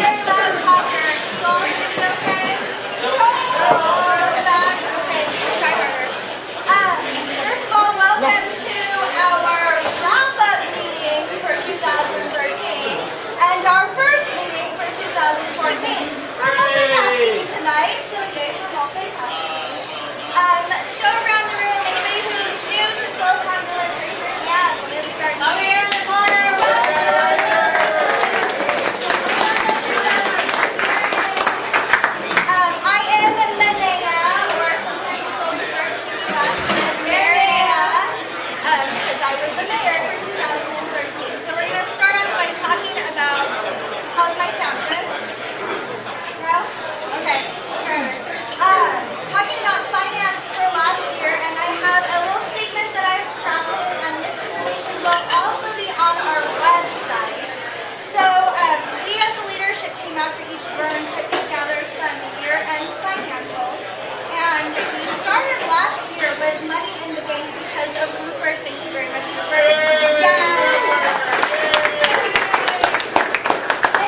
very loud talker. You all hear me okay? All in the back? Okay, try harder. First of all, welcome to our wrap-up meeting for 2013 and our first meeting for 2014. We're multitasking tonight, so yay for multitasking. Show around the room. Anybody who's new to Silicon Village, raise your hand. Let's start. Over here in the corner. I am Linnea, or sometimes people refer to me last name as Maria, because I was the mayor for 2013. So we're going to start off by talking about, how's my sound? Good? No? Okay, sure. Talking about finance for last year, and I have a little statement that I've crafted, and this information will also be on our website. So we as the leadership team after each burn put together some year-end financials, and we started last year with money in the bank because of Rupert. Thank you very much, Rupert.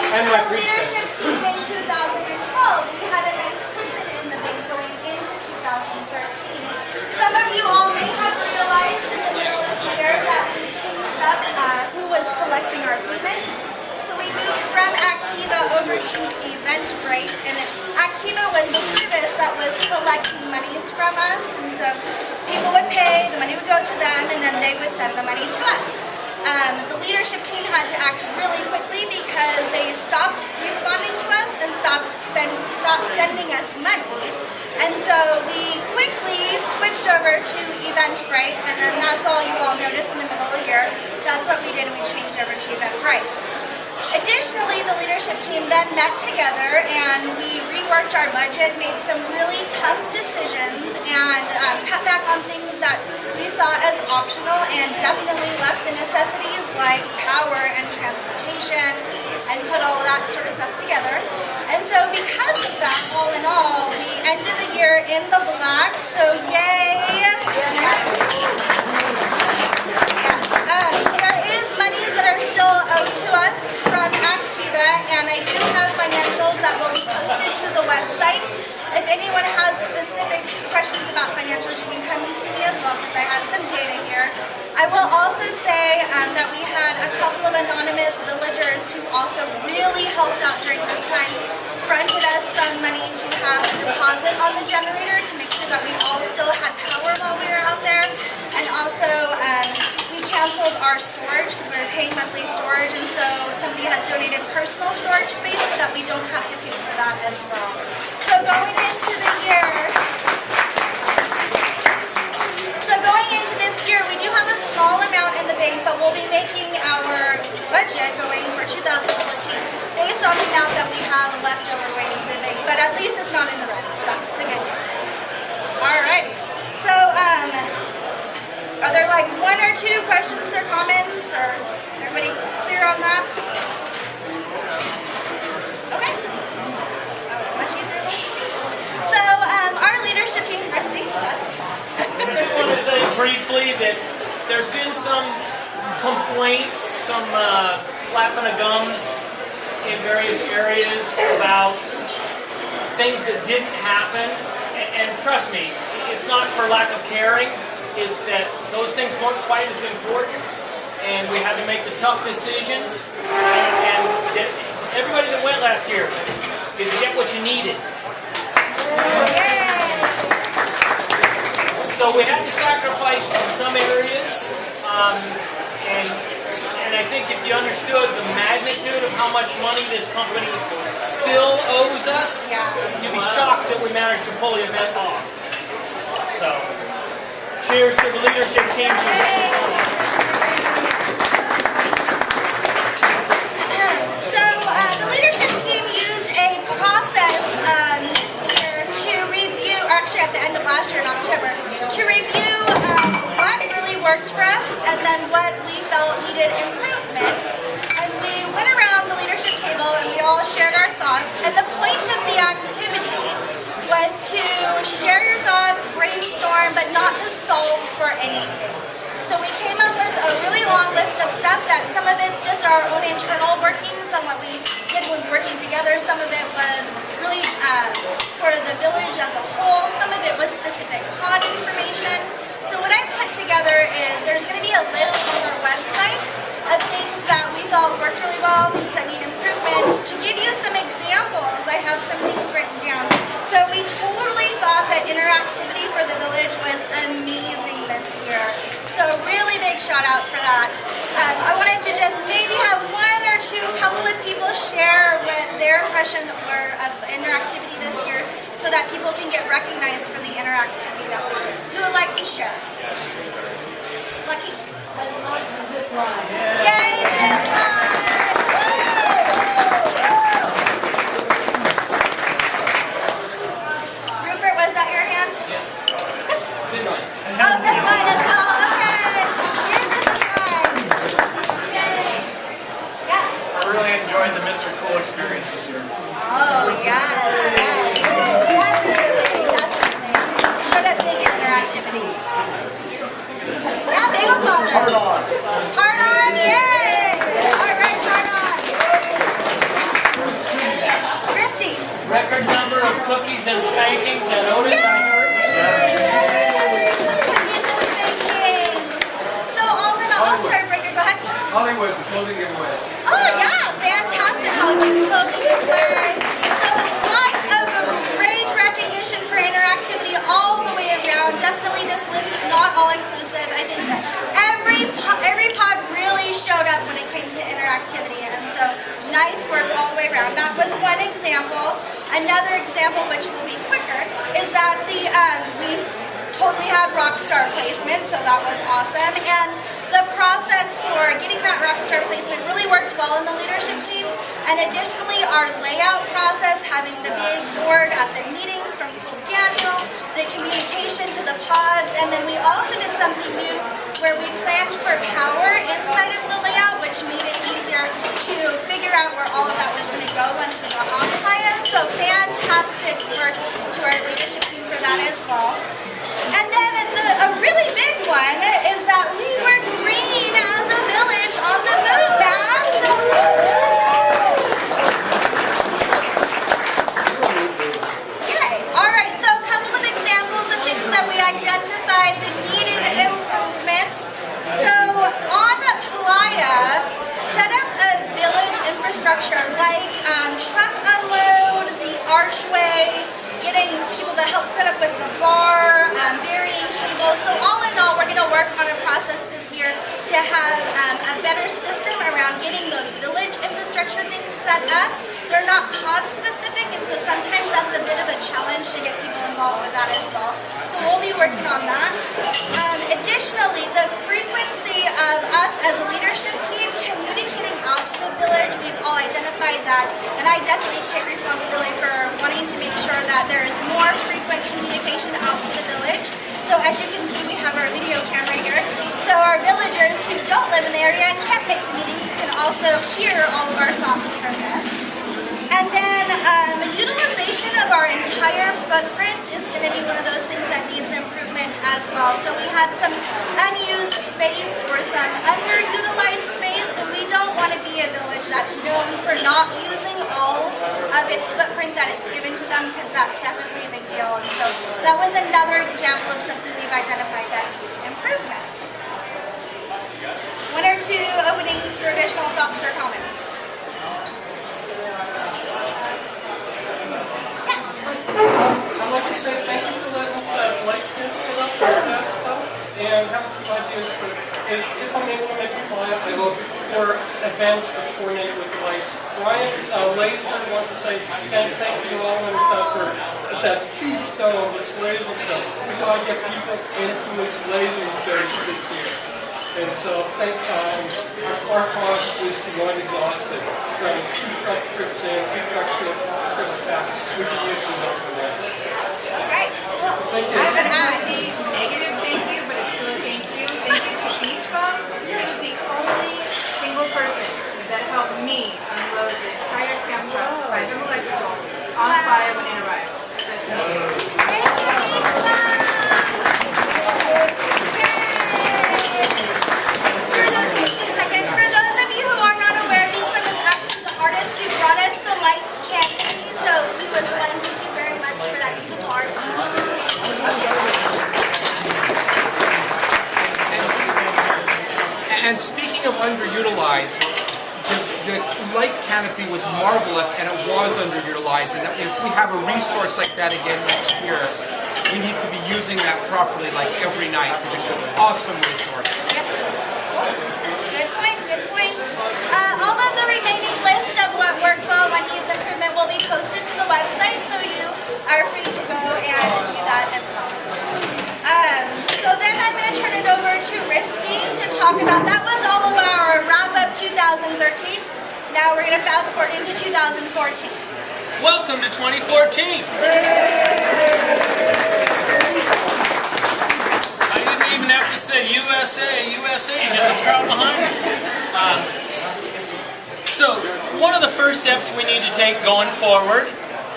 And the leadership team in 2012, we had a nice cushion in the bank going into 2013. Some of you all may have realized in the middle of the year that we changed up who was collecting our payments. So we moved from Activa over to Eventbrite, and Activa was the service that was collecting monies from us, and so people would pay, the money would go to them, and then they would send the money to us. The leadership team had to act really quickly because they stopped responding to us and stopped sending us money. And so we quickly switched over to Eventbrite, and then that's all you all noticed in the middle of the year. That's what we did, and we changed over to Eventbrite. Additionally, the leadership team then met together and we reworked our budget, made some really tough decisions, and cut back on things that we saw as optional, and definitely left the necessities like power and transportation and put all of that sort of stuff together. And so because of that, all in all, we ended the year in the black, so yay! There is monies that are still owed to us from Activa, and I do have financials that will be posted to the website. If anyone has specific questions about financials, you can come and see me as well, because I have some data here. I will also say that we had a couple of anonymous villagers who also really helped out during this time, fronted us some money to have a deposit on the generator to make sure that we all still had power while we were out there, and also we canceled our storage because we were paying monthly storage, and so somebody has donated personal storage space so that we don't have to pay for that as well. So going into this year, we do have a small amount in the bank, but we'll be making our budget going for 2014 based on the amount that we have left over going into the bank, but at least it's not in the red, so that's the good news. Alrighty, so are there like one or two questions or comments, or everybody clear on that? Okay. That was much easier than so our leadership team, Christy, yes. I just want to say briefly that there's been some complaints, some slapping of gums in various areas about things that didn't happen, and trust me, it's not for lack of caring. It's that those things weren't quite as important, and we had to make the tough decisions. And everybody that went last year, did you get what you needed? So we had to sacrifice in some areas, and I think if you understood the magnitude of how much money this company still owes us, you'd be shocked that we managed to pull the event off. So. Cheers to the leadership team. So the leadership team used a process this year to review, actually at the end of last year in October, to review what really worked for us and then what we felt needed improvement. And we went around the leadership table and we all shared our thoughts. And the point of the activity was to share your thoughts, brainstorm, but not to solve for anything. So we came up with a really long list of stuff that some of it's just our own internal workings on what we did when working together. Some of it was really for the village as a whole. Some of it was specific pod information. So what I put together is there's going to be a list on our website of things that we thought worked really well, things that need improvement. To give you some examples, I have some things written down. So we totally thought that interactivity for the village was amazing this year. So really big shout out for that. I wanted to just maybe have one or two couple of people share what their impression were of interactivity this year so that people can get recognized for the interactivity that we did. Who would like to share? Lucky? I love the zip line. Yay, zip line! Rupert, was that your hand? Zip line. Oh, zip line as well. Okay. Here's the zip line. Yes. I really enjoyed the Mr. Cool experience this year. Oh, yes. Definitely. Showed up big in interactivity. Yeah, bagel father. Hard on. Hard on, yay! Alright, hard on. Christy. Record number of cookies and spankings at Otis, I heard. So all in all, I'm sorry, Bridget, go ahead. Hollywood clothing giveaway. Oh yeah, fantastic Hollywood clothing giveaway. So lots of great recognition for interactivity all the way around. Definitely this list is not all inclusive. I think that every pod really showed up when it came to interactivity, and so nice work all the way around. That was one example. Another example, which will be quicker, is that we totally had Rockstar placement, so that was awesome. And the process for getting that Rockstar placement really worked well in the leadership team. And additionally, our layout process, having the big board at the meetings from Daniel, the communication to the pods, and then we also did something new where we planned for power inside of the layout, which made it easier to figure out where all of that was going to go once we got off Playa. So fantastic work to our leadership team for that as well. And then a really big one is that we were green as a village on the moon map. Yay. All right, so a couple of examples of things that we identified needed improvement. So on Playa, set up a village infrastructure like truck unload, the archway, getting people to help set up with the bar, burying cable. So all in all, we're going to work on a process this year to have a better system around getting those village infrastructure things set up. They're not pod specific, and so sometimes that's a bit of a challenge to get people involved with that as well. So we'll be working on that. Additionally, the frequency of us as a leadership team communicating out to the village, we've all identified that, and I definitely take responsibility for wanting to make sure that there is more frequent communication out to the village. So as you can see, we have our video camera here. So our villagers who don't live in the area and can't make the meetings can also hear all of our thoughts from this. And then the utilization of our entire footprint is going to be one of those things that needs improvement as well. So we had some unused space or some underutilized space, and we don't want to be a village that's known for not using all of its footprint that it's given to them, because that's definitely a big deal. And so that was another example of something we've identified that needs improvement. One or two openings for additional thoughts or comments. I'd like to say thank you for letting that lights get set up and that stuff, and have a few ideas for if I'm able to make a fly, I go for events that coordinate with the lights. Ryan Laser wants to say thank you all and for that huge dome, this laser show. We gotta get people into this laser show this year. And so, our cost is beyond exhausted. From 2 truck trips in, 2 truck trips back, we could use some help for that. Right. Thank you. I would add a negative thank you, but it's still a thank you. Thank you to Beach Bum. He's the only single person that helped me unload the entire camp truck, Cyber Electrical, on fire when it arrived. That's me. Thank you, Beach Bum. Yay. of underutilized. The light canopy was marvelous, and it was underutilized. And if we have a resource like that again next year, we need to be using that properly, like every night, because it's an awesome resource. Good point, good point. All of the remaining list of what worked well on needs improvement will be posted to the website, so you are free to go and do that as well. So then I'm going to turn it over to Risty to talk about, that was all of our wrap-up 2013. Now we're going to fast forward into 2014. Welcome to 2014. I didn't even have to say USA, USA, get the crowd behind me. So, one of the first steps we need to take going forward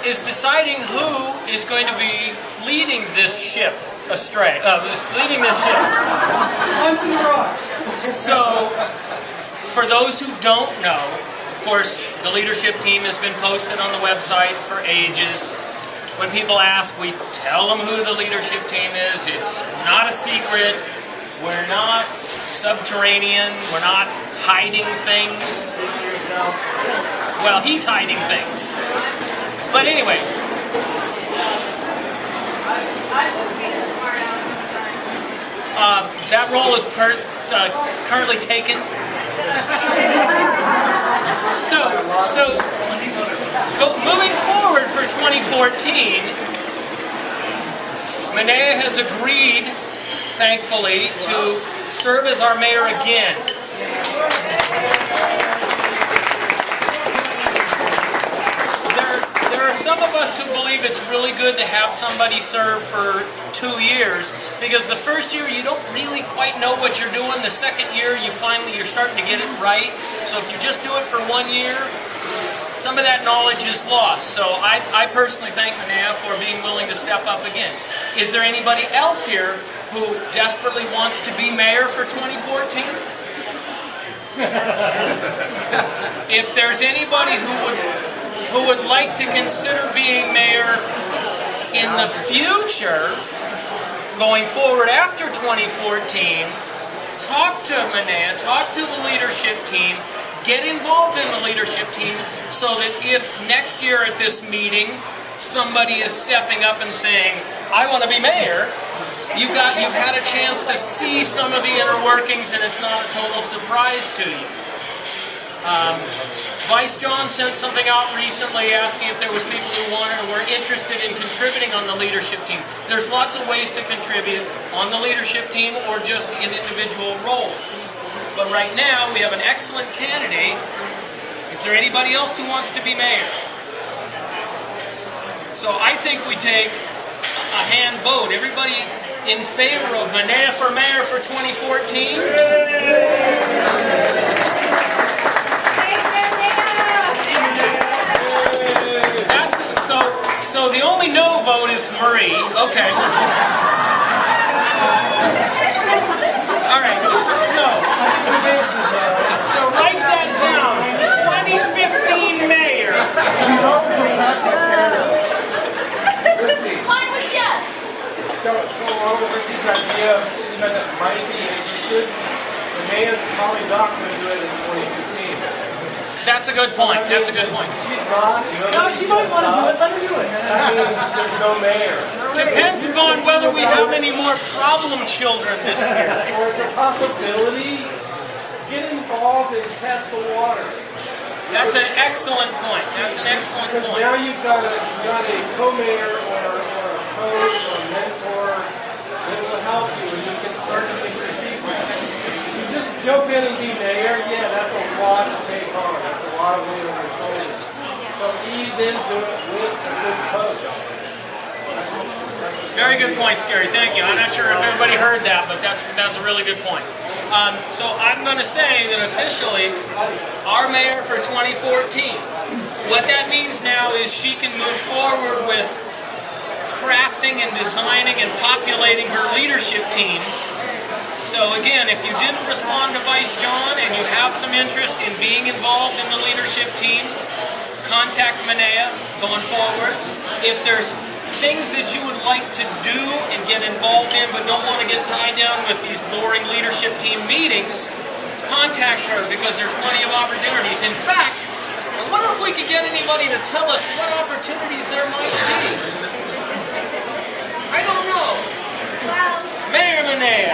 is deciding who is going to be leading this ship astray, leading this ship. So, for those who don't know, of course, the leadership team has been posted on the website for ages. When people ask, we tell them who the leadership team is. It's not a secret. We're not subterranean. We're not hiding things. Well, he's hiding things. But anyway. That role is currently taken. So moving forward for 2014, Manea has agreed, thankfully, to serve as our mayor again. There are some of us who believe it's really good to have somebody serve for 2 years, because the first year you don't really quite know what you're doing. The second year you're starting to get it right. So if you just do it for 1 year, some of that knowledge is lost. So I personally thank Manea for being willing to step up again. Is there anybody else here who desperately wants to be mayor for 2014? If there's anybody who would like to consider being mayor in the future, going forward after 2014, talk to Manea, talk to the leadership team, get involved in the leadership team, so that if next year at this meeting somebody is stepping up and saying, I want to be mayor, you've had a chance to see some of the inner workings, and it's not a total surprise to you. Vice John sent something out recently asking if there was people who were interested in contributing on the leadership team. There's lots of ways to contribute on the leadership team or just in individual roles. But right now we have an excellent candidate. Is there anybody else who wants to be mayor? So I think we take a hand vote. Everybody in favor of Manea for mayor for 2014? So the only no vote is Marie. Okay. All right. So write that down. 2015 mayor. Mine was yes. So along with Richie's idea of anybody that might be interested, the mayor's probably not going to do it in 2015. That's a good point. That's a good point. She's not. No, she might want to do it. Let her do it. That means there's no mayor. Depends upon whether we have any more problem children this year. Or it's a possibility. Get involved and test the water. That's an excellent point. That's an excellent Because point. now you've got a co-mayor or a coach or a mentor that will help you, and you can start to get your feet wet. You just jump in and be mayor, yeah, that's a lot to take on. That's a lot of weight on your shoulders. So ease into it with a good coach. Very good point, Scary. Thank you. I'm not sure if everybody heard that, but that's a really good point. So I'm going to say that officially, our mayor for 2014, what that means now is she can move forward with crafting and designing and populating her leadership team. So again, if you didn't respond to Vice John and you have some interest in being involved in the leadership team, contact Manea going forward. If there's things that you would like to do and get involved in but don't want to get tied down with these boring leadership team meetings, contact her because there's plenty of opportunities. In fact, I wonder if we could get anybody to tell us what opportunities there might be. I don't know. Well, Mayor Manea.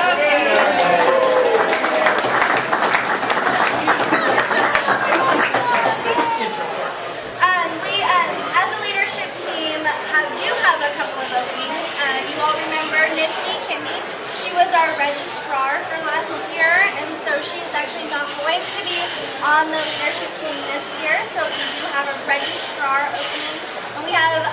we, as a leadership team, do have a couple of openings. You all remember Nifty Kimmy. She was our registrar for last year, and so she's actually not going to be on the leadership team this year. So we do have a registrar opening, and we have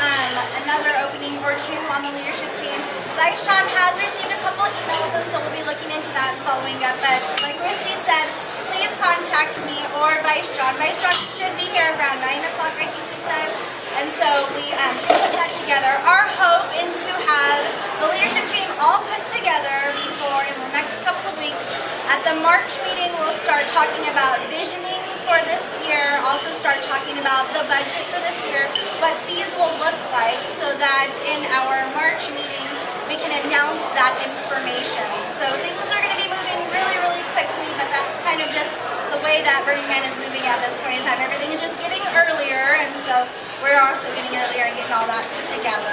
another opening or two on the leadership team. Vice John has received a couple of emails, and so we'll be looking into that and following up. But like Christy said, please contact me or Vice John. Vice John should be here around 9 o'clock, I think he said. And so we put that together. Our hope is to have the leadership team all put together before in the next couple of weeks. At the March meeting, we'll start talking about visioning for this year, also start talking about the budget for this year, what fees will look like, so that in our March meeting, we can announce that information. So things are going to be moving really, really quickly, but that's kind of just the way that Burning Man is moving at this point in time. Everything is just getting earlier, and so we're also getting earlier and getting all that put together.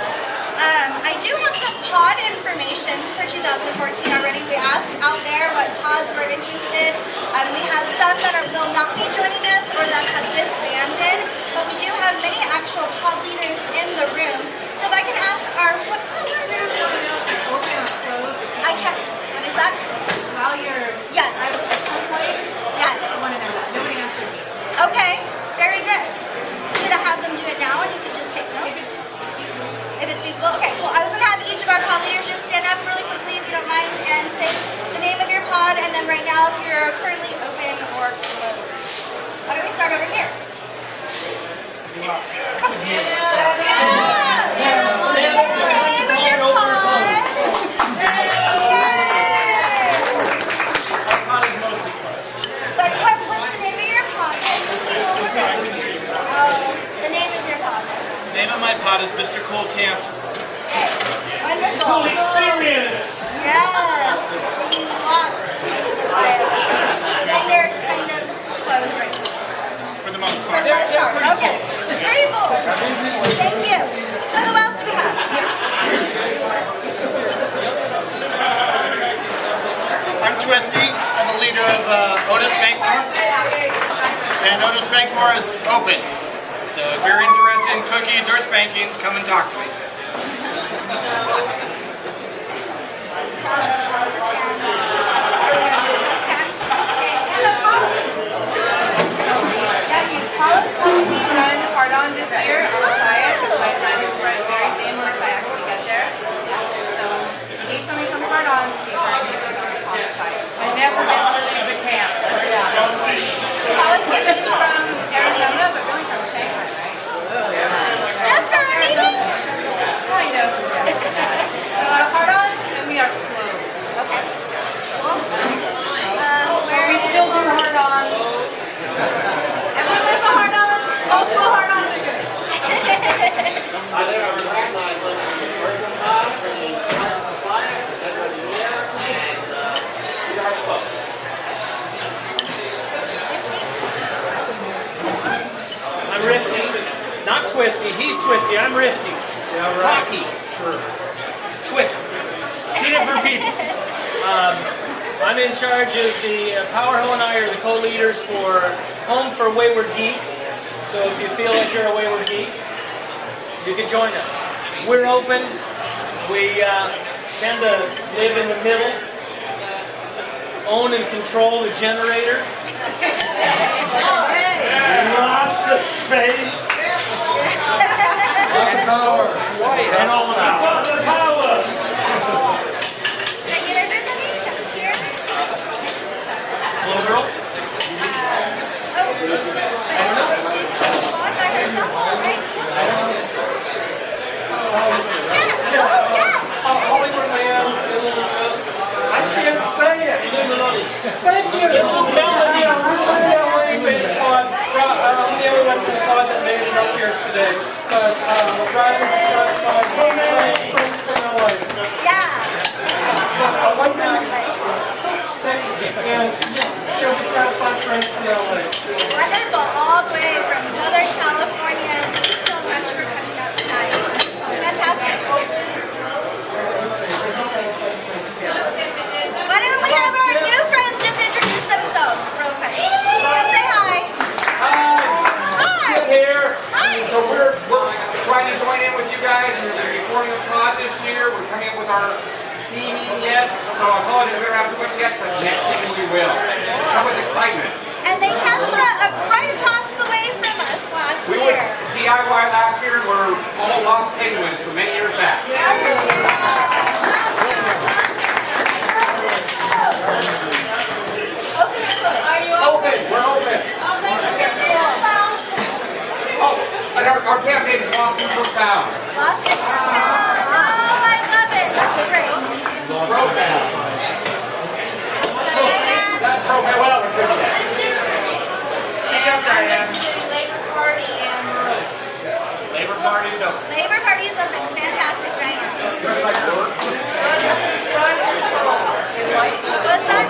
I do have some pod information for 2014 already. We asked out there what pods were interested. We have some that will not be joining us or that have disbanded, but we do have many actual pod leaders in the room. So if I can ask our, what pod leader? I can't, what is that? While you're... Yes. At some point, Yes. I want to know that. Nobody answered me. Okay, very good. Should I have them do it now and you can just take notes? If it's feasible? Okay, cool. I was going to have each of our pod leaders just stand up really quickly, if you don't mind, and say the name of your pod, and then right now if you're currently open or closed. Why don't we start over here? Stand up and Name of your pod. But what's the name of your pod? Oh, the name of your pod. The name of my pod is Mr. Cool Camp. Okay, wonderful. experience. Yes, he wants to fly it. And they're kind of closed right now. For the most For part. the most part. Okay, pretty full. Thank you. So who else do we have? I'm Twisty. I'm the leader of Otis Bankmore. And Otis Bankmore is open. So if you're interested in cookies or spankings, come and talk to me. Yeah, you pods will be done hard on this year. I'll apply it because my time is very thin once I actually get there. So if you need something from hard on, see if I can get it on the pod site. I never been to leave the camp, so yeah. Probably came from Arizona, but really from Shanghai, right? Just for our meeting? Kind of. So hard on, and we are closed. Okay. Cool. But we still do hard ons. Everyone has a hard on. Multiple hard ons are good. I'm Risty. Not Twisty. He's Twisty. I'm Risty. Rocky. Twist. Two different people. I'm in charge of the Power Hoe and I are the co-leaders for Home for Wayward Geeks. So if you feel like you're a wayward geek, you can join us. We're open. We tend to live in the middle. Own and control the generator. Lots of space. And power. And all the power. Did I get everybody that's here? Little girl? Is she on by herself, right? Yes! Oh, yes! Hollywood Man, I can't say it. Thank you. Yeah, we're the LA based pod. I'm the only one from the pod that made it up here today. But Ryan was shot by not this year. We're coming up with our theming yet, so I apologize if we don't have too much yet, but next thing we will. Come with excitement. And they came from right across the way from us last We were year. DIY last year. We're all lost penguins from many years back. Open. We're open. Oh, and our campaign is Lost and Profound. Lost and found. Oh, I love it. That's great. Profound. Diane, That's okay. Well, we're good with that. Speak up, Diane. Labor Party and Maroon. Labor Party's open. Labor Party is open. Fantastic, Diane. What was that?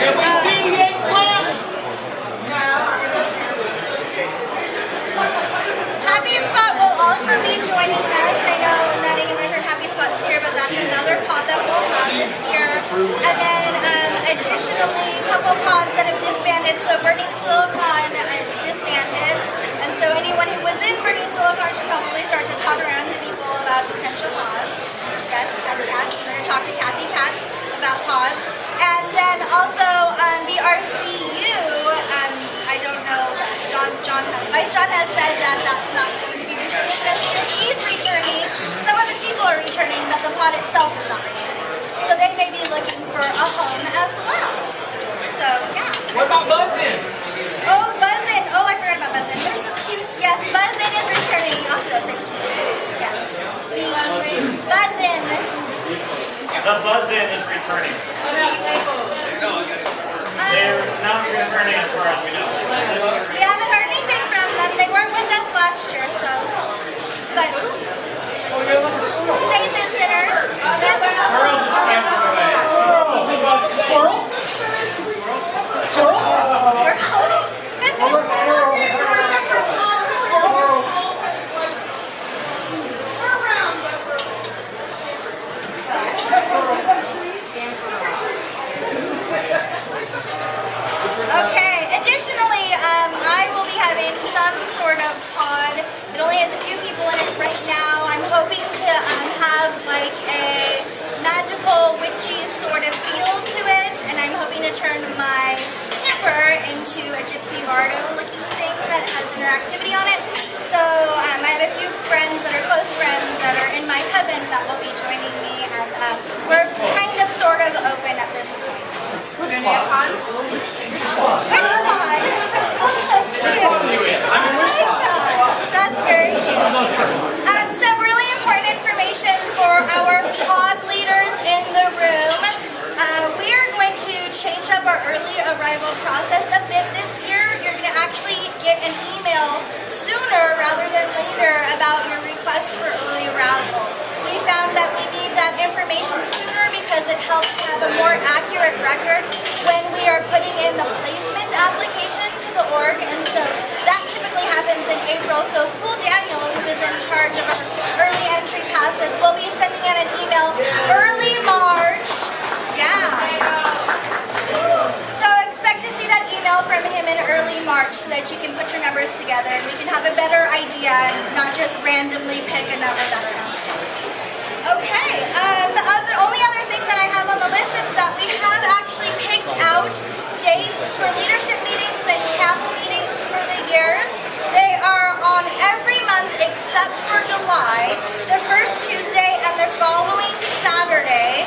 Can we see the eggplant? Happy Spot will also be joining us. I know not anyone from Happy Spot's here, but that's another pod that we'll have this year. And then additionally, a couple pods that have disbanded. So Burning Silicon is disbanded. And so anyone who was in Burning Silicon should probably start to talk around to people about potential pods. Yes, Kathy Cat. We're going to talk to Kathy Cat about pods. And then also BRCU, I don't know, Vice John has said that that's not going to be returning this year. He's returning. Some of his people are returning, but the pod itself is not returning. So they may be looking for a home as well. So, yeah. What about Buzzin? Oh, Buzzin. Oh, I forgot about Buzzin. They're so cute. Yes, Buzzin is returning also. Thank you. Yes. Buzzin. The Buzzin is returning. They're not returning as far as we know. We haven't heard anything from them. They weren't with us last year, so. But. Saints and sinners. Squirrels are scampering away. Squirrel? Squirrel? Okay, additionally, I will be having some sort of pod. It only has a few people in it right now. I'm hoping to have like a magical, witchy sort of feel to it, and I'm hoping to turn my camper into a Gypsy Bardo looking thing that has interactivity on it. So I have a few friends that are close friends that are in my coven that will be joining me, and we're kind of sort of open at this point. Which pod? Oh, that's cute. I like that. That's very cute. Some really important information for our pod leaders in the room. We are going to change up our early arrival process a bit this year. You're going to actually get an email sooner rather than later about your request for early arrival. We found that we need that information sooner because it helps have a more accurate record when we are putting in the placement application to the org, and so that typically happens in April. So Fool Daniel, who is in charge of our early entry passes, will be sending out an email early March. Yeah. So expect to see that email from him in early March so that you can put your numbers together and we can have a better idea and not just randomly pick a number that sounds good. Okay, the only other thing that I have on the list is that we have actually picked out dates for leadership meetings and camp meetings for the years. They are on every month except for July, the first Tuesday and the following Saturday.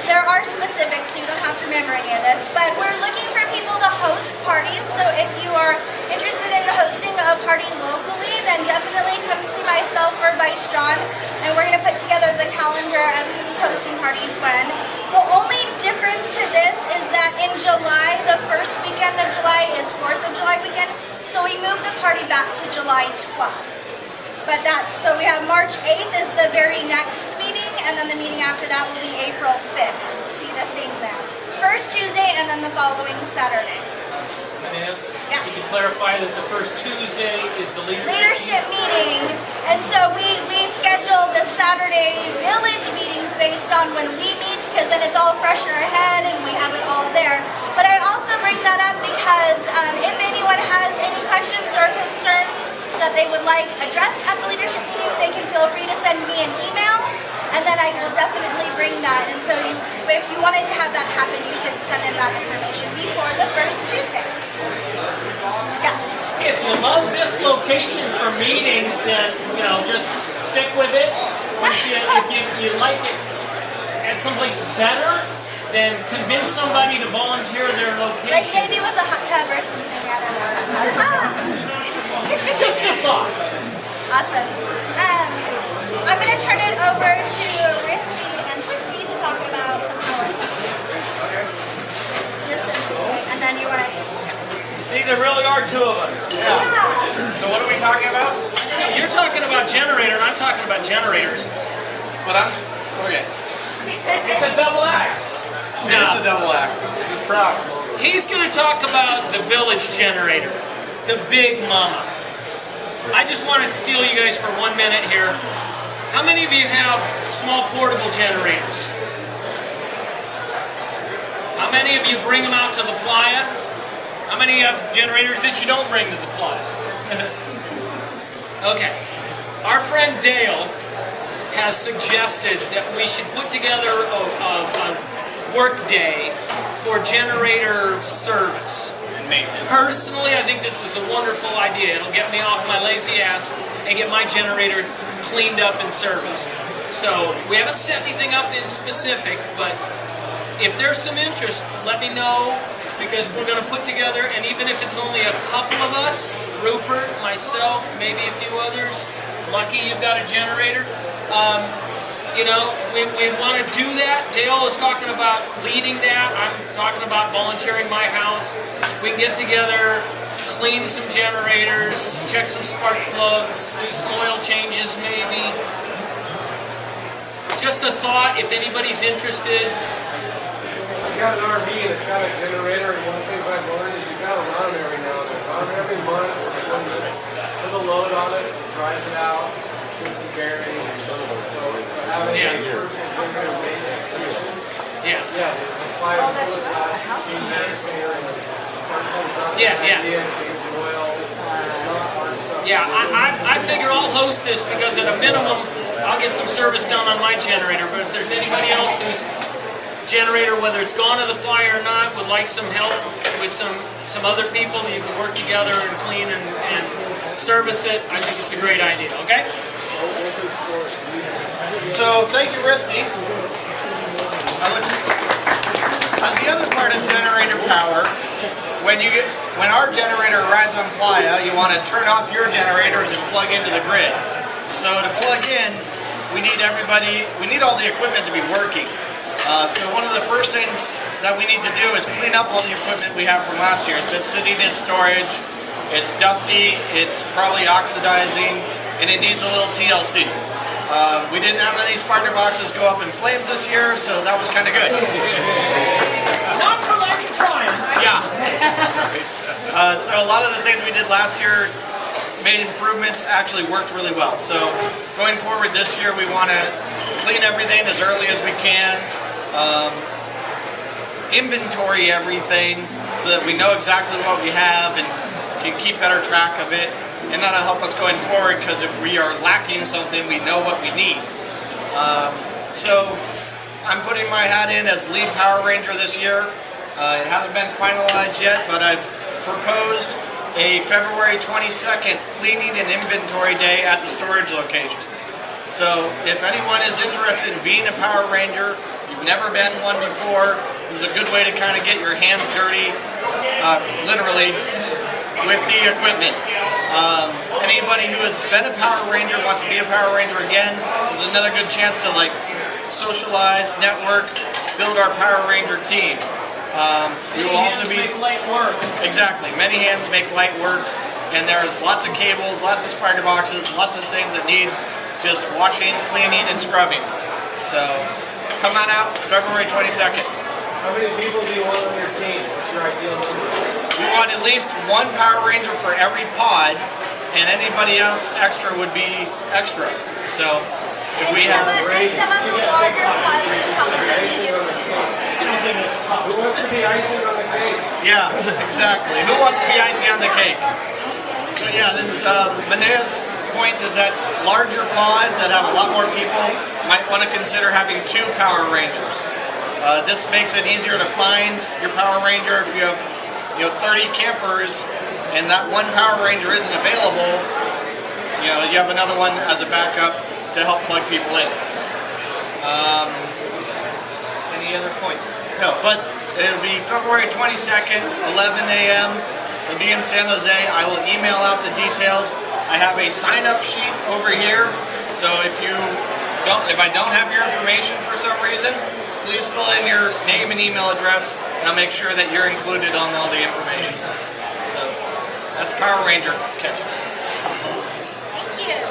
There are specifics, so you don't have to remember any of this, but we're looking for people to host parties, so if you are interested in hosting a party locally, then definitely come see myself or Vice John, and we're going to put together the calendar of who's hosting parties when. The only difference to this is that in July, the first weekend of July is 4th of July weekend, so we moved the party back to July 12th. But so we have March 8th is the very next meeting, and then the meeting after that will be April 5th. See the thing there. First Tuesday, and then the following Saturday. Ma'am, Yeah. could you clarify that the first Tuesday is the Leadership meeting, and so we schedule the Saturday village meetings based on when we meet, because then it's all fresh in our head and we have it all there. But I also bring that up because if anyone has any questions or concerns that they would like addressed at the leadership meeting, they can feel free to send me an email, and then I will definitely bring that. And so if you wanted to have that happen, you should send in that information before the first Tuesday. Yeah. If you love this location for meetings, then just stick with it. Or if you like it at someplace better, then convince somebody to volunteer their location. Like maybe with a hot tub or something. I don't know. Just a thought. Awesome. I'm going to turn it over to Risty and Twisty to talk about some power stuff. Just this way. And then you want to See, there really are two of us. Yeah. So what are we talking about? You're talking about generator, and I'm talking about generators. But okay. It's a double act. It is a double act. Proud. He's going to talk about the village generator, the big mama. I just want to steal you guys for 1 minute here. How many of you have small portable generators? How many of you bring them out to the playa? How many have generators that you don't bring to the playa? Okay. Our friend Dale has suggested that we should put together a work day for generator service. Maintenance. Personally, I think this is a wonderful idea. It'll get me off my lazy ass and get my generator cleaned up and serviced. So, we haven't set anything up in specific, but if there's some interest, let me know, because we're going to put together, and even if it's only a couple of us, Rupert, myself, maybe a few others, lucky you've got a generator, we want to do that. Dale is talking about leading that. I'm talking about volunteering my house. We can get together, clean some generators, check some spark plugs, do some oil changes maybe. Just a thought, if anybody's interested. I got an RV and it's got a generator, and one of the things I've learned is you've got to run them every now and then. Run them every month, put a load on it, dries it out, gives the bearing. So having a personal generator maintenance station. Yeah. Yeah, it applies to the glass, change the cleaner, and the spark plugs not a good idea, change the oil. Yeah, I figure I'll host this because at a minimum, I'll get some service done on my generator, but if there's anybody else who's generator, whether it's gone to the playa or not, would like some help with some other people that you can work together and clean and service it, I think it's a great idea, okay? So thank you, Risty. On the other part of generator power, when our generator arrives on playa, you want to turn off your generators and plug into the grid. So to plug in, we need all the equipment to be working. So one of the first things that we need to do is clean up all the equipment we have from last year. It's been sitting in storage, it's dusty, it's probably oxidizing, and it needs a little TLC. We didn't have any sparker boxes go up in flames this year, so that was kind of good. Not for lack of trying. Yeah. So a lot of the things we did last year made improvements, actually worked really well. So going forward this year, we want to clean everything as early as we can. Inventory everything so that we know exactly what we have and can keep better track of it, and that'll help us going forward, because if we are lacking something, we know what we need. So I'm putting my hat in as lead Power Ranger this year. It hasn't been finalized yet, but I've proposed a February 22nd cleaning and inventory day at the storage location. So if anyone is interested in being a Power Ranger, you've never been one before, this is a good way to kind of get your hands dirty, literally, with the equipment. Anybody who has been a Power Ranger, wants to be a Power Ranger again, this is another good chance to socialize, network, build our Power Ranger team. We will also be light work. Exactly. Many hands make light work, and there's lots of cables, lots of sparker boxes, lots of things that need just washing, cleaning, and scrubbing. So come on out, February 22nd. How many people do you want on your team? What's your ideal number? We want at least one Power Ranger for every pod, and anybody else extra would be extra. So if we have some of the larger pods should probably be Who wants to be icing on the cake? Yeah, exactly. Who wants to be icing on the cake? So yeah, that's Manea's point is that larger pods that have a lot more people might want to consider having 2 Power Rangers. This makes it easier to find your Power Ranger if you have 30 campers and that one Power Ranger isn't available. You have another one as a backup to help plug people in. Any other points? No, but it'll be February 22nd, 11 a.m. It'll be in San Jose. I will email out the details. I have a sign-up sheet over here, so if I don't have your information for some reason, please fill in your name and email address, and I'll make sure that you're included on all the information. So that's Power Ranger catch-up. Thank you.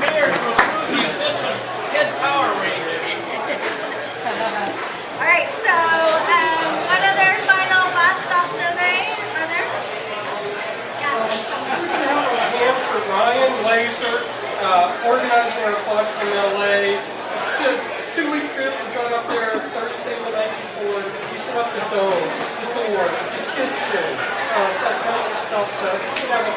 Mayor to approve the official head Power Ranger. All right, so what other final last thoughts are there? Yeah. We can have a camp for Ryan Laser, organizing our plug from LA. It's a 2-week trip. We're going up there Thursday the night before. We set up the dome, the door, the kitchen, that kinds of stuff. So we can have a